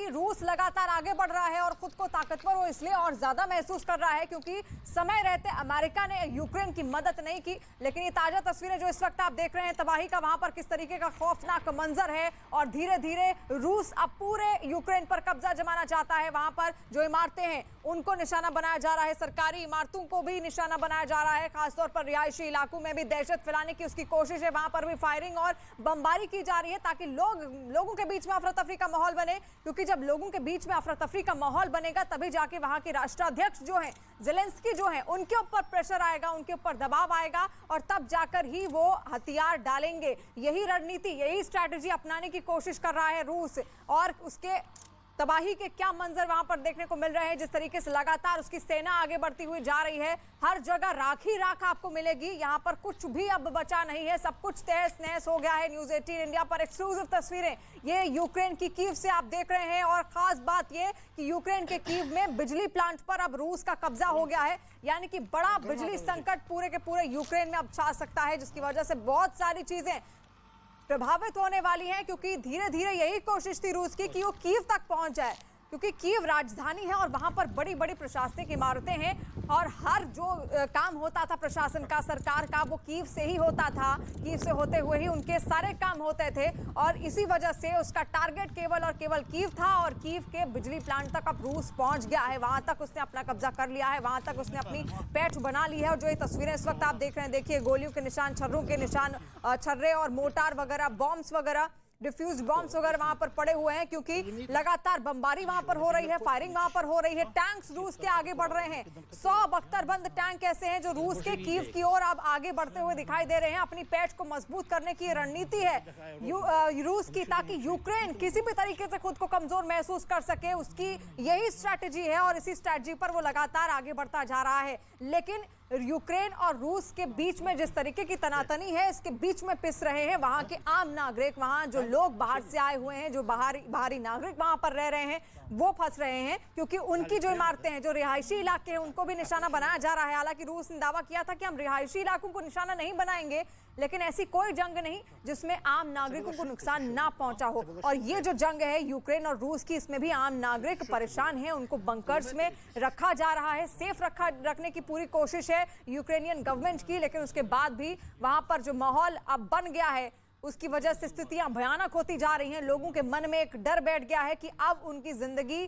कि रूस लगातार आगे बढ़ रहा है और खुद को ताकतवर वो इसलिए और ज्यादा महसूस कर रहा है क्योंकि समय रहते अमेरिका ने यूक्रेन की मदद नहीं की। लेकिन ये ताजा तस्वीरें जो इस वक्त आप देख रहे हैं तबाही का, वहां पर किस तरीके का खौफनाक मंजर है और धीरे धीरे रूस अब पूरे यूक्रेन पर कब्जा जमाना चाहता है। वहां पर जो इमारतें हैं उनको निशाना बनाया जा रहा है, सरकारी इमारतों को भी निशाना बनाया जा रहा है, खासतौर पर रिहायशी इलाकों में भी दहशत फैलाने की उसकी कोशिश है। वहां पर भी फायरिंग और बमबारी की जा रही है ताकि लोगों के बीच में अफरा तफरी का माहौल बने, क्योंकि जब लोगों के बीच में अफरा तफरी का माहौल बनेगा तभी जाके वहां के राष्ट्राध्यक्ष जो हैं ज़ेलेंस्की जो हैं उनके ऊपर प्रेशर आएगा, उनके ऊपर दबाव आएगा और तब जाकर ही वो हथियार डालेंगे। यही रणनीति, यही स्ट्रैटेजी अपनाने की कोशिश कर रहा है रूस और उसके तबाही के क्या मंजर वहां पर देखने को मिल रहे हैं। जिस तरीके से लगातार उसकी सेना आगे बढ़ती हुई जा रही है, हर जगह राख ही राख आपको मिलेगी, यहाँ पर कुछ भी अब बचा नहीं है, सब कुछ तहस नहस हो गया है। न्यूज़ 18 इंडिया पर एक्सक्लूसिव तस्वीरें ये यूक्रेन की कीव से आप देख रहे हैं और खास बात ये कि यूक्रेन के कीव में बिजली प्लांट पर अब रूस का कब्जा हो गया है, यानी कि बड़ा बिजली संकट पूरे के पूरे यूक्रेन में अब छा सकता है, जिसकी वजह से बहुत सारी चीजें प्रभावित होने वाली हैं। क्योंकि धीरे धीरे यही कोशिश थी रूस की कि वो कीव तक पहुंच जाए, क्योंकि कीव राजधानी है और वहां पर बड़ी बड़ी प्रशासनिक इमारतें हैं और हर जो काम होता था प्रशासन का, सरकार का, वो कीव से ही होता था। कीव से होते हुए ही उनके सारे काम होते थे और इसी वजह से उसका टारगेट केवल और केवल कीव था और कीव के बिजली प्लांट तक अब रूस पहुंच गया है, वहां तक उसने अपना कब्जा कर लिया है, वहां तक उसने अपनी पैठ बना ली है। और जो ये तस्वीरें इस वक्त आप देख रहे हैं, देखिए गोलियों के निशान, छर्रों के निशान, छर्रे और मोर्टार वगैरह, बॉम्ब्स वगैरह, डिफ्यूज बॉम्ब्स वगैरह वहां पर पड़े हुए हैं, क्योंकि लगातार बमबारी वहां पर हो रही है, फायरिंग वहां पर हो रही है। टैंक्स रूस के आगे बढ़ रहे हैं, 100 बख्तरबंद टैंक ऐसे हैं जो रूस के कीव की ओर अब आगे बढ़ते हुए दिखाई दे रहे हैं। अपनी पैठ को मजबूत करने की रणनीति है रूस की, ताकि यूक्रेन किसी भी तरीके से खुद को कमजोर महसूस कर सके, उसकी यही स्ट्रैटेजी है और इसी स्ट्रैटेजी पर वो लगातार आगे बढ़ता जा रहा है। लेकिन यूक्रेन और रूस के बीच में जिस तरीके की तनातनी है, इसके बीच में पिस रहे हैं वहां के आम नागरिक, वहां जो लोग बाहर से आए हुए हैं, जो बाहरी नागरिक वहां पर रह रहे हैं, वो फंस रहे हैं, क्योंकि उनकी जो इमारतें हैं, जो रिहायशी इलाके हैं, उनको भी निशाना बनाया जा रहा है। हालांकि रूस ने दावा किया था कि हम रिहायशी इलाकों को निशाना नहीं बनाएंगे, लेकिन ऐसी कोई जंग नहीं जिसमें आम नागरिकों को नुकसान ना पहुंचा हो। और ये जो जंग है यूक्रेन और रूस की, इसमें भी आम नागरिक परेशान हैं, उनको बंकर्स में रखा जा रहा है, सेफ रखने की पूरी कोशिश है यूक्रेनियन गवर्नमेंट की। लेकिन उसके बाद भी वहां पर जो माहौल अब बन गया है, उसकी वजह से स्थितियां भयानक होती जा रही हैं। लोगों के मन में एक डर बैठ गया है कि अब उनकी जिंदगी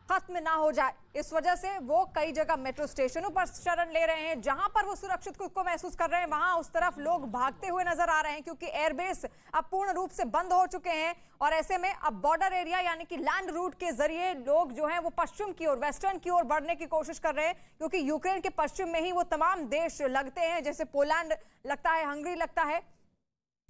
खत्म ना हो जाए। इस वजह से वो कई जगह मेट्रो स्टेशनों पर शरण ले रहे हैं, जहां पर वो सुरक्षित खुद को महसूस कर रहे हैं, वहां उस तरफ लोग भागते हुए नजर आ रहे हैं, क्योंकि एयरबेस अब पूर्ण रूप से बंद हो चुके हैं। और ऐसे में अब बॉर्डर एरिया यानी कि लैंड रूट के जरिए लोग जो हैं वो पश्चिम की ओर, वेस्टर्न की ओर बढ़ने की कोशिश कर रहे हैं, क्योंकि यूक्रेन के पश्चिम में ही वो तमाम देश लगते हैं, जैसे पोलैंड लगता है, हंगरी लगता है,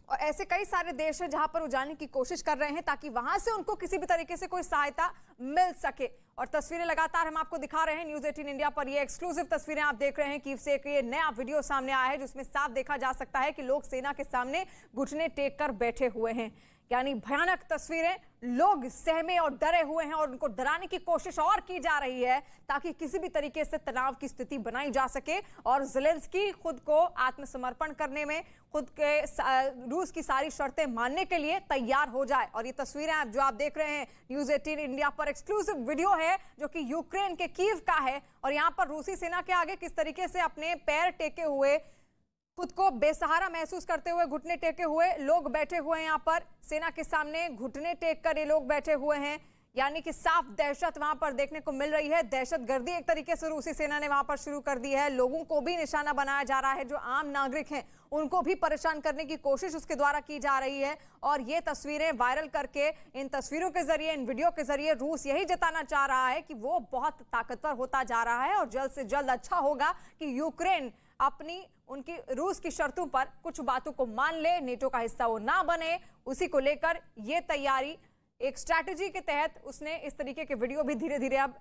और ऐसे कई सारे देश हैं जहां पर वो जाने की कोशिश कर रहे हैं ताकि वहां से उनको किसी भी तरीके से कोई सहायता मिल सके। और तस्वीरें लगातार हम आपको दिखा रहे हैं न्यूज़ 18 इंडिया पर, ये एक्सक्लूसिव तस्वीरें आप देख रहे हैं कीव से। ये नया वीडियो सामने आया है जिसमें साफ देखा जा सकता है कि लोग सेना के सामने घुटने टेक कर बैठे हुए हैं, यानी भयानक तस्वीरें। लोग सहमे और डरे हुए हैं और उनको डराने की कोशिश और की जा रही है ताकि किसी भी तरीके से तनाव की स्थिति बनाई जा सके और ज़ेलेंस्की खुद को आत्मसमर्पण करने में, खुद के रूस की सारी शर्तें मानने के लिए तैयार हो जाए। और ये तस्वीरें जो आप देख रहे हैं न्यूज़ 18 इंडिया पर, एक्सक्लूसिव वीडियो है जो कि यूक्रेन के कीव का है। और यहाँ पर रूसी सेना के आगे किस तरीके से अपने पैर टेके हुए, खुद को बेसहारा महसूस करते हुए, घुटने टेके हुए लोग बैठे हुए हैं। यहाँ पर सेना के सामने घुटने टेक कर ये लोग बैठे हुए हैं, यानी कि साफ दहशत वहां पर देखने को मिल रही है। दहशतगर्दी एक तरीके से रूसी सेना ने वहां पर शुरू कर दी है, लोगों को भी निशाना बनाया जा रहा है, जो आम नागरिक हैं उनको भी परेशान करने की कोशिश उसके द्वारा की जा रही है। और ये तस्वीरें वायरल करके, इन तस्वीरों के जरिए, इन वीडियो के जरिए रूस यही जताना चाह रहा है कि वो बहुत ताकतवर होता जा रहा है और जल्द से जल्द अच्छा होगा कि यूक्रेन अपनी, उनकी रूस की शर्तों पर कुछ बातों को मान ले, नेटो का हिस्सा वो ना बने। उसी को लेकर ये तैयारी, एक स्ट्रैटेजी के तहत उसने इस तरीके के वीडियो भी धीरे धीरे अब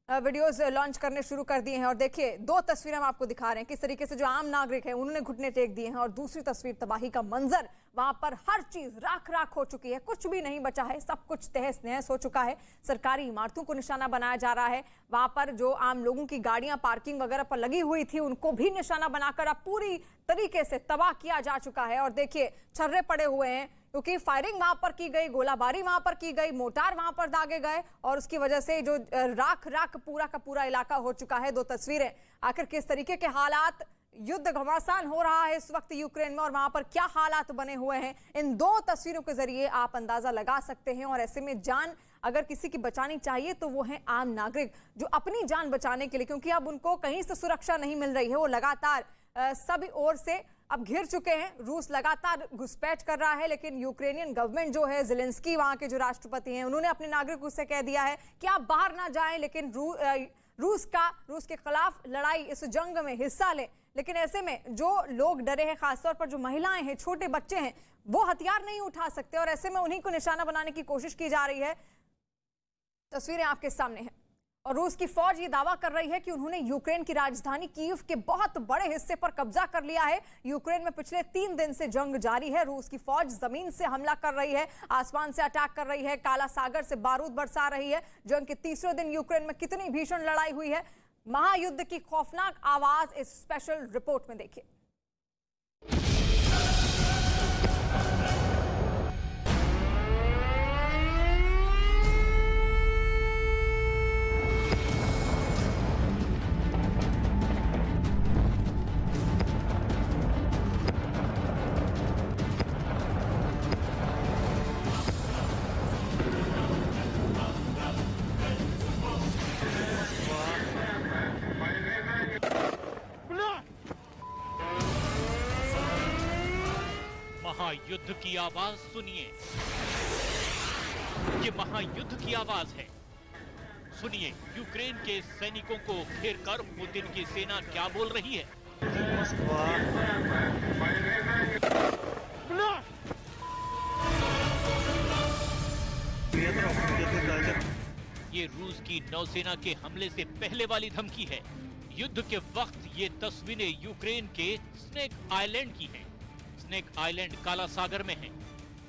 वीडियोस लॉन्च करने शुरू कर दिए हैं। और देखिए, दो तस्वीरें हम आपको दिखा रहे हैं किस तरीके से जो आम नागरिक हैं उन्होंने घुटने टेक दिए हैं, और दूसरी तस्वीर तबाही का मंजर, वहां पर हर चीज राख राख हो चुकी है, कुछ भी नहीं बचा है, सब कुछ तहस नहस हो चुका है। सरकारी इमारतों को निशाना बनाया जा रहा है, वहां पर जो आम लोगों की गाड़ियां पार्किंग वगैरह पर लगी हुई थी उनको भी निशाना बनाकर अब पूरी तरीके से तबाह किया जा चुका है। और देखिए, छर्रे पड़े हुए हैं, क्योंकि फायरिंग वहां पर की गई, गोलाबारी वहां पर की गई, मोर्टार वहां पर दागे गए और उसकी वजह से जो राख पूरा का पूरा इलाका हो चुका है। दो तस्वीरें, आखिर किस तरीके के हालात, युद्ध घमासान हो रहा है इस वक्त यूक्रेन में और वहां पर क्या हालात बने हुए हैं, इन दो तस्वीरों के जरिए आप अंदाजा लगा सकते हैं। और ऐसे में जान अगर किसी की बचानी चाहिए तो वो है आम नागरिक, जो अपनी जान बचाने के लिए, क्योंकि अब उनको कहीं से सुरक्षा नहीं मिल रही है, वो लगातार सभी ओर से अब घिर चुके हैं। रूस लगातार घुसपैठ कर रहा है, लेकिन यूक्रेनियन गवर्नमेंट जो है, ज़ेलेंस्की वहां के जो राष्ट्रपति हैं, उन्होंने अपने नागरिकों से कह दिया है कि आप बाहर ना जाएं, लेकिन रूस के खिलाफ लड़ाई, इस जंग में हिस्सा लें। लेकिन ऐसे में जो लोग डरे हैं, खासतौर पर जो महिलाएं हैं, छोटे बच्चे हैं, वो हथियार नहीं उठा सकते और ऐसे में उन्हीं को निशाना बनाने की कोशिश की जा रही है। तस्वीरें आपके सामने हैं और रूस की फौज ये दावा कर रही है कि उन्होंने यूक्रेन की राजधानी कीव के बहुत बड़े हिस्से पर कब्जा कर लिया है। यूक्रेन में पिछले 3 दिन से जंग जारी है। रूस की फौज जमीन से हमला कर रही है, आसमान से अटैक कर रही है, काला सागर से बारूद बरसा रही है। जंग के तीसरे दिन यूक्रेन में कितनी भीषण लड़ाई हुई है, महायुद्ध की खौफनाक आवाज इस स्पेशल रिपोर्ट में देखिए। महायुद्ध की आवाज सुनिए, ये महायुद्ध की आवाज है। सुनिए यूक्रेन के सैनिकों को घेरकर पुतिन की सेना क्या बोल रही है। ये रूस की नौसेना के हमले से पहले वाली धमकी है। युद्ध के वक्त ये तस्वीरें यूक्रेन के स्नेक आइलैंड की हैं। स्नेक आइलैंड काला सागर में है।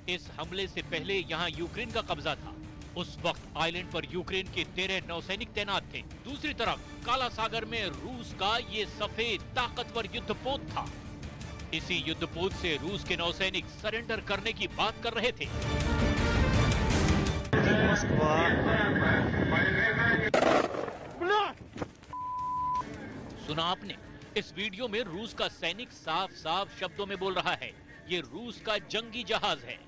इस हमले से पहले यहाँ यूक्रेन का कब्जा था। उस वक्त आइलैंड पर यूक्रेन के 13 नौसैनिक तैनात थे। दूसरी तरफ काला सागर में रूस का ये सफेद ताकतवर युद्धपोत था। इसी युद्धपोत से रूस के नौसैनिक सरेंडर करने की बात कर रहे थे। सुना आपने, इस वीडियो में रूस का सैनिक साफ साफ शब्दों में बोल रहा है, ये रूस का जंगी जहाज है।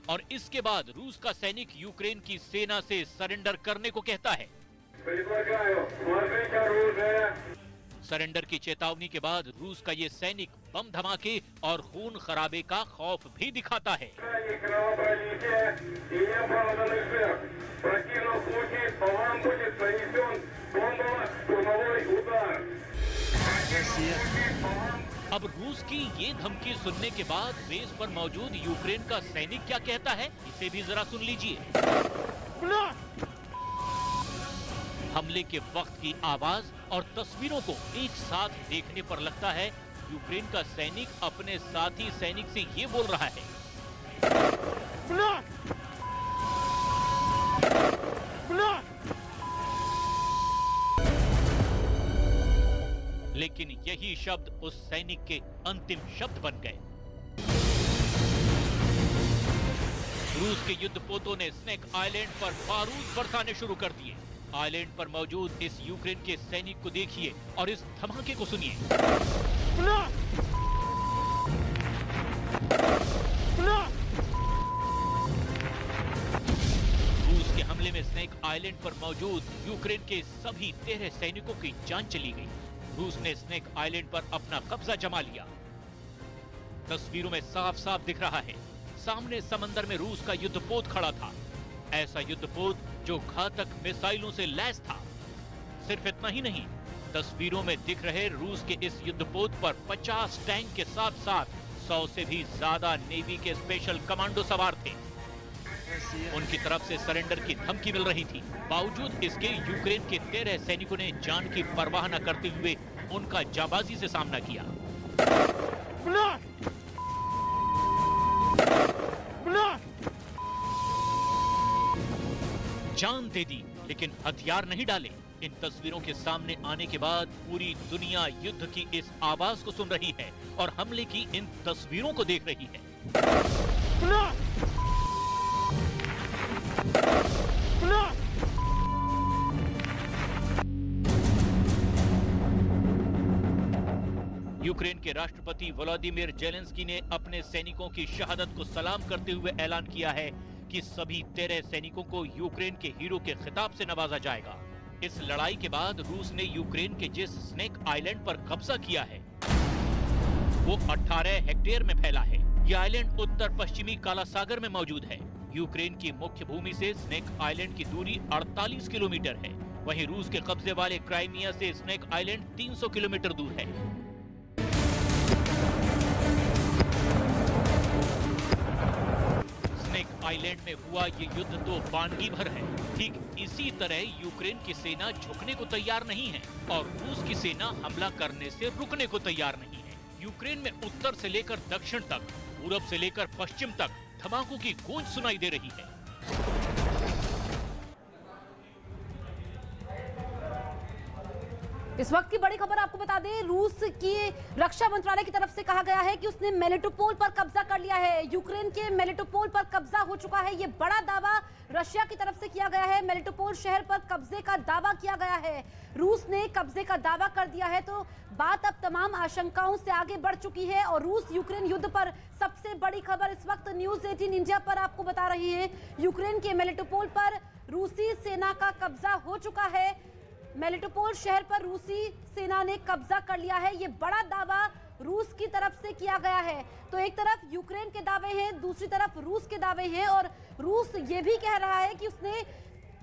और इसके बाद रूस का सैनिक यूक्रेन की सेना से सरेंडर करने को कहता है। सरेंडर की चेतावनी के बाद रूस का ये सैनिक बम धमाके और खून खराबे का खौफ भी दिखाता है। अब रूस की ये धमकी सुनने के बाद बेस पर मौजूद यूक्रेन का सैनिक क्या कहता है, इसे भी जरा सुन लीजिए। हमले के वक्त की आवाज और तस्वीरों को एक साथ देखने पर लगता है यूक्रेन का सैनिक अपने साथी सैनिक से ये बोल रहा है। लेकिन यही शब्द उस सैनिक के अंतिम शब्द बन गए। रूस के युद्धपोतों ने स्नेक आइलैंड पर बारूद बरसाने शुरू कर दिए। आइलैंड पर मौजूद इस यूक्रेन के सैनिक को देखिए और इस धमाके को सुनिए। रूस के हमले में स्नेक आइलैंड पर मौजूद यूक्रेन के सभी 13 सैनिकों की जान चली गई। रूस ने स्नेक आइलैंड पर अपना कब्जा जमा लिया। तस्वीरों में साफ साफ दिख रहा है, सामने समंदर में रूस का युद्धपोत खड़ा था। ऐसा युद्धपोत जो घातक मिसाइलों से लैस था। सिर्फ इतना ही नहीं, तस्वीरों में दिख रहे रूस के इस युद्धपोत पर 50 टैंक के साथ साथ 100 से भी ज्यादा नेवी के स्पेशल कमांडो सवार थे। उनकी तरफ से सरेंडर की धमकी मिल रही थी। बावजूद इसके यूक्रेन के 13 सैनिकों ने जान की परवाह न करते हुए उनका जाबाजी से सामना किया। जान दे दी, लेकिन हथियार नहीं डाले। इन तस्वीरों के सामने आने के बाद पूरी दुनिया युद्ध की इस आवाज को सुन रही है और हमले की इन तस्वीरों को देख रही है। यूक्रेन के राष्ट्रपति व्लादिमीर जेलेंस्की ने अपने सैनिकों की शहादत को सलाम करते हुए ऐलान किया है कि सभी 13 सैनिकों को यूक्रेन के हीरो के खिताब से नवाजा जाएगा। इस लड़ाई के बाद रूस ने यूक्रेन के जिस स्नेक आइलैंड पर कब्जा किया है वो 18 हेक्टेयर में फैला है। यह आइलैंड उत्तर पश्चिमी काला सागर में मौजूद है। यूक्रेन की मुख्य भूमि से स्नेक आइलैंड की दूरी 48 किलोमीटर है। वहीं रूस के कब्जे वाले क्राइमिया से स्नेक आइलैंड 300 किलोमीटर दूर है। स्नेक आइलैंड में हुआ ये युद्ध तो वानगी भर है। ठीक इसी तरह यूक्रेन की सेना झुकने को तैयार नहीं है और रूस की सेना हमला करने से रुकने को तैयार नहीं है। यूक्रेन में उत्तर से लेकर दक्षिण तक, पूरब से लेकर पश्चिम तक धमाकों की गूंज सुनाई दे रही है। इस वक्त की बड़ी खबर आपको बता दें, रूस की रक्षा मंत्रालय की तरफ से कहा गया है कि उसने मेलिटोपोल पर कब्जा कर लिया है। यूक्रेन के मेलिटोपोल पर कब्जा हो चुका है। ये बड़ा दावा रशिया की तरफ से किया गया है। मेलिटोपोल शहर पर कब्जे का दावा किया गया है। रूस ने कब्जे का दावा कर दिया है तो बात अब तमाम आशंकाओं से आगे बढ़ चुकी है। और रूस यूक्रेन युद्ध पर सबसे बड़ी खबर इस वक्त न्यूज 18 इंडिया पर आपको बता रही है। यूक्रेन के मेलिटोपोल पर रूसी सेना का कब्जा हो चुका है। मेलिटोपोल शहर पर रूसी सेना ने कब्जा कर लिया है। ये बड़ा दावा रूस की तरफ से किया गया है। तो एक तरफ यूक्रेन के दावे हैं, दूसरी तरफ रूस के दावे हैं। और रूस ये भी कह रहा है कि उसने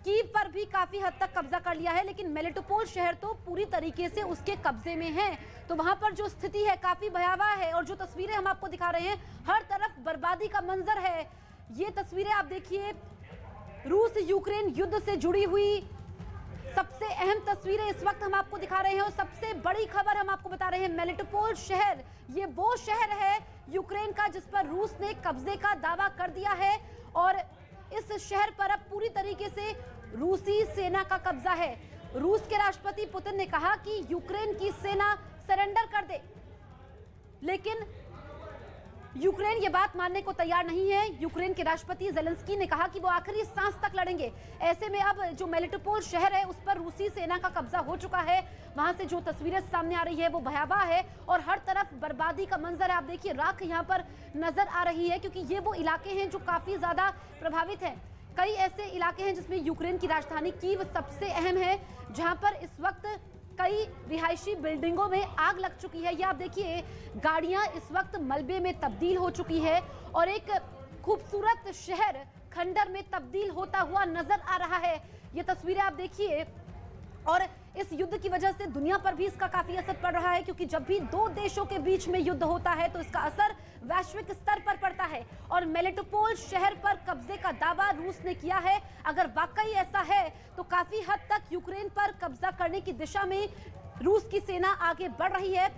कीव पर भी काफी हद तक कब्जा कर लिया है, लेकिन मेलिटोपोल शहर तो पूरी तरीके से उसके कब्जे में है। तो वहां पर जो स्थिति है काफी भयावह है। और जो तस्वीरें हम आपको दिखा रहे हैं, हर तरफ बर्बादी का मंजर है। ये तस्वीरें आप देखिए, रूस यूक्रेन युद्ध से जुड़ी हुई सबसे अहम तस्वीरें इस वक्त हम आपको दिखा रहे हैं। और सबसे बड़ी खबर हम आपको बता रहे हैं, मेलिटोपोल शहर, ये वो शहर है यूक्रेन का जिस पर रूस ने कब्जे का दावा कर दिया है। और इस शहर पर अब पूरी तरीके से रूसी सेना का कब्जा है। रूस के राष्ट्रपति पुतिन ने कहा कि यूक्रेन की सेना सरेंडर कर दे, लेकिन यूक्रेन ये बात मानने को तैयार नहीं है। यूक्रेन के राष्ट्रपति जेलेंस्की ने कहा कि वो आखिरी सांस तक लड़ेंगे। ऐसे में अब जो मेलिटोपोल शहर है उस पर रूसी सेना का कब्जा हो चुका है। वहां से जो तस्वीरें सामने आ रही है वो भयावह है और हर तरफ बर्बादी का मंजर है। आप देखिए, राख यहाँ पर नजर आ रही है क्योंकि ये वो इलाके हैं जो काफी ज्यादा प्रभावित हैं। कई ऐसे इलाके हैं जिसमें यूक्रेन की राजधानी कीव सबसे अहम है, जहां पर इस वक्त कई रिहायशी बिल्डिंगों में आग लग चुकी है। ये आप देखिए, गाड़ियां इस वक्त मलबे में तब्दील हो चुकी है और एक खूबसूरत शहर खंडर में तब्दील होता हुआ नजर आ रहा है। ये तस्वीरें आप देखिए। और इस युद्ध की वजह से दुनिया पर भी इसका काफी असर पड़ रहा है, क्योंकि जब भी दो देशों के बीच में युद्ध होता है तो इसका असर वैश्विक स्तर पर पड़ता है। और मेलिटोपोल शहर पर कब्जे का दावा रूस ने किया है। अगर वाकई ऐसा है तो काफी हद तक यूक्रेन पर कब्जा करने की दिशा में रूस की सेना आगे बढ़ रही है।